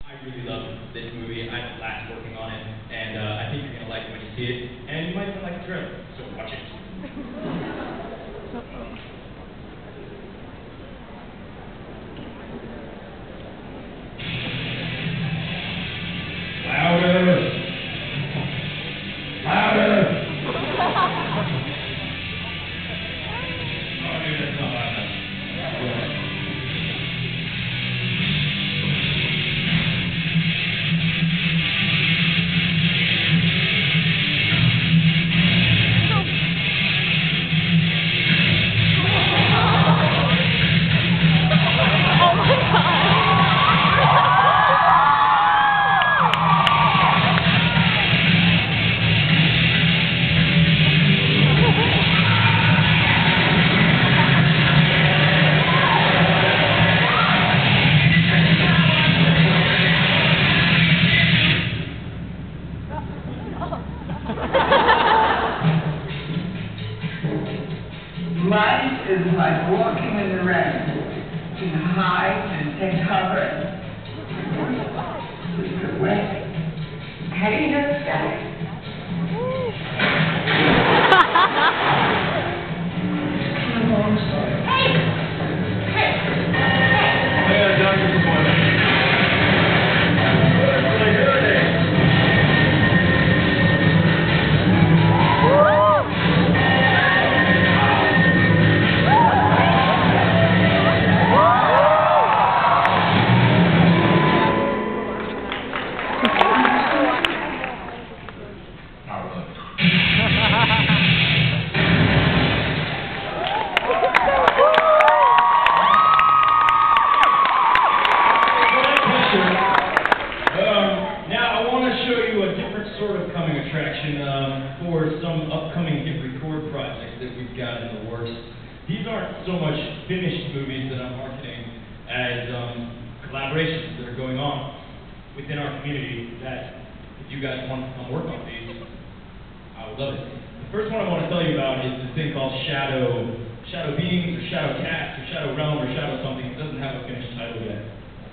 I really love this movie. I had a blast working on it, and I think you're going to like it when you see it, and you might even like the trailer, so watch it. Louder! Louder! Oh, maybe that's not loud enough. Life is like walking in the rain. You can hide and take cover. Sleep away. Hang in the sky. For some upcoming hit record projects that we've got in the works. These aren't so much finished movies that I'm marketing as collaborations that are going on within our community that if you guys want to come work on these, I would love it. The first one I want to tell you about is this thing called Shadow Beings or Shadow Cast or Shadow Realm or Shadow something. It doesn't have a finished title yet.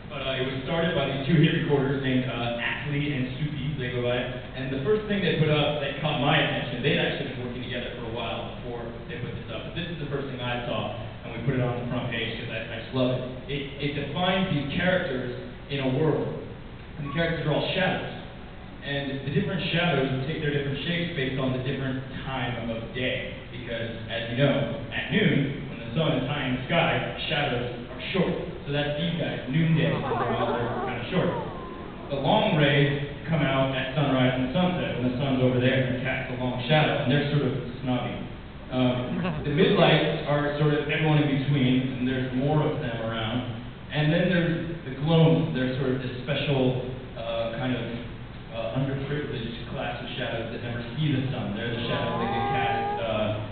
But it was started by these two hit recorders named Ackley and Soupy, they go by. And the first thing they put up that caught my attention, they'd actually been working together for a while before they put this up. But this is the first thing I saw, and we put it on the front page because I just love it. It defines these characters in a world. And the characters are all shadows. And the different shadows take their different shapes based on the different time of day. Because, as you know, at noon, when the sun is high in the sky, shadows are short. So that's these guys, noonday, they're kind of short. The long rays come out at sunrise and sunset when the sun's over there and cast a long shadow, and they're sort of snobby. The midlights are sort of everyone in between, and there's more of them around. And then there's the gloams, they're sort of this special kind of underprivileged class of shadows that never see the sun. They're the shadows that get cast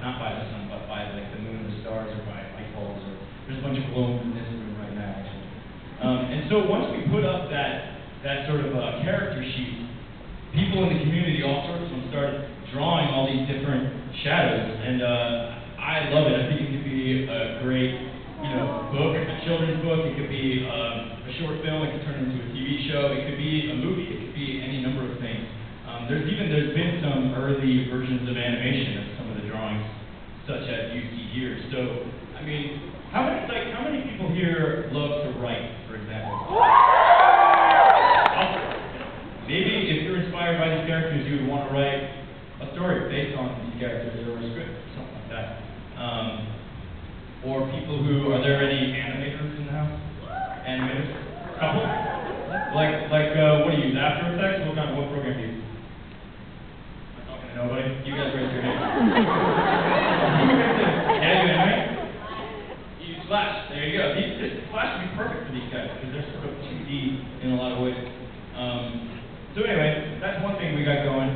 not by the sun, but by like the moon, the stars, or by light bulbs. Or there's a bunch of gloams in this room right now, actually. And so once we put up that sort of character sheet, people in the community all sorts of them started drawing all these different shadows, and I love it. I think it could be a great, book, a children's book. It could be a short film. It could turn into a TV show. It could be a movie. It could be any number of things. There's been some early versions of animation of some of the drawings, such as you see here. So, I mean, how many people here love to write, for example? Maybe if you're inspired by these characters, you would want to write a story based on these characters or a script or something like that. Or people are there any animators in the house? Animators? Couple? Like what do you use? After Effects? What program do you use? I'm talking to nobody. You guys raise your hand. Yeah, you animate? You use Flash. There you go. Flash would be perfect for these guys because they're sort of 2D in a lot of ways. So anyway, that's one thing we got going.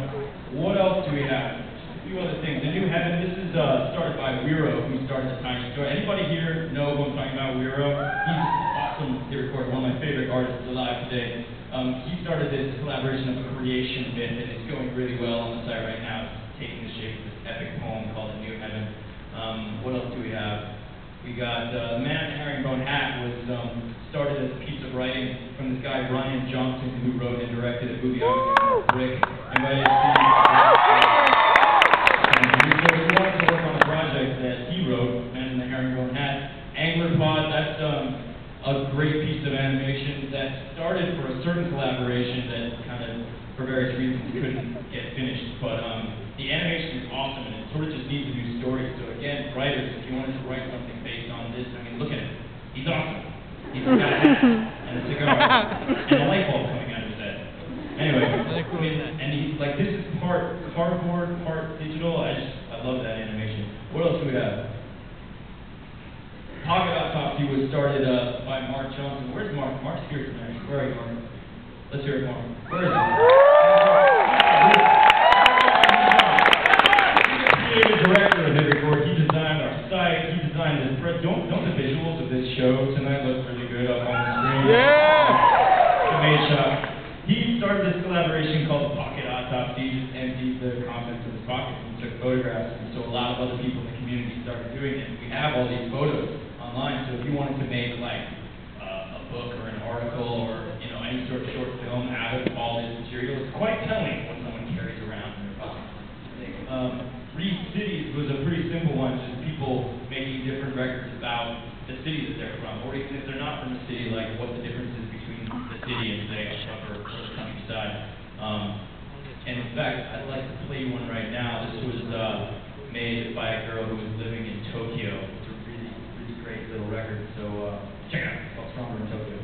What else do we have? A few other things. The New Heaven, this is started by Wero, who started the Tiny Story. Anybody here know who I'm talking about, Wero? He's awesome. He recorded one of my favorite artists alive today. He started this collaboration of a creation myth, and it's going really well on the site right now. It's taking the shape of this epic poem called The New Heaven. What else do we have? We got Man in the Herringbone Hat was started as a piece of writing from this guy, Brian Johnson, who wrote and directed a movie I was in, Rick, invited to see. So we wanted to work on a project that he wrote, Man in the Herringbone Hat. Anglerpod, that's a great piece of animation that started for a certain collaboration that kind of, for various reasons, couldn't get finished. But the animation is awesome, and it sort of just needs a new story. So again, writers, if you wanted to write something based on this, I mean, look at him. He's awesome. He's got a hat and a cigar and a light bulb coming out of his head. Anyway, I mean, and he's like, this is part cardboard, part digital. I love that animation. What else do we have? Pocket Autopsy was started by Mark Johnson. Where's Mark? Mark's here tonight. Where are you, Mark? Let's hear it, Mark. Where is he? Creative director of HitRecord. He designed our site. He designed this. Don't the visuals of this show tonight look really good up on the screen? Yeah. Made shot. He started this collaboration called Pocket Autopsy. He just emptied the contents of his pockets and took photographs. And so a lot of other people in the community started doing it. We have all these photos online. So if you wanted to make like a book or an article or any sort of short film out of all this material, it's quite telling when someone carries around in their pocket. Read Cities was a pretty simple one, just people making different records about the city that they're from, or even if they're not from the city, like what the difference is between the city and say a suburb or the countryside. And in fact, I'd like to play you one right now. This was made by a girl who was living in Tokyo. It's a really, really great little record. So check it out. It's called Stronger in Tokyo.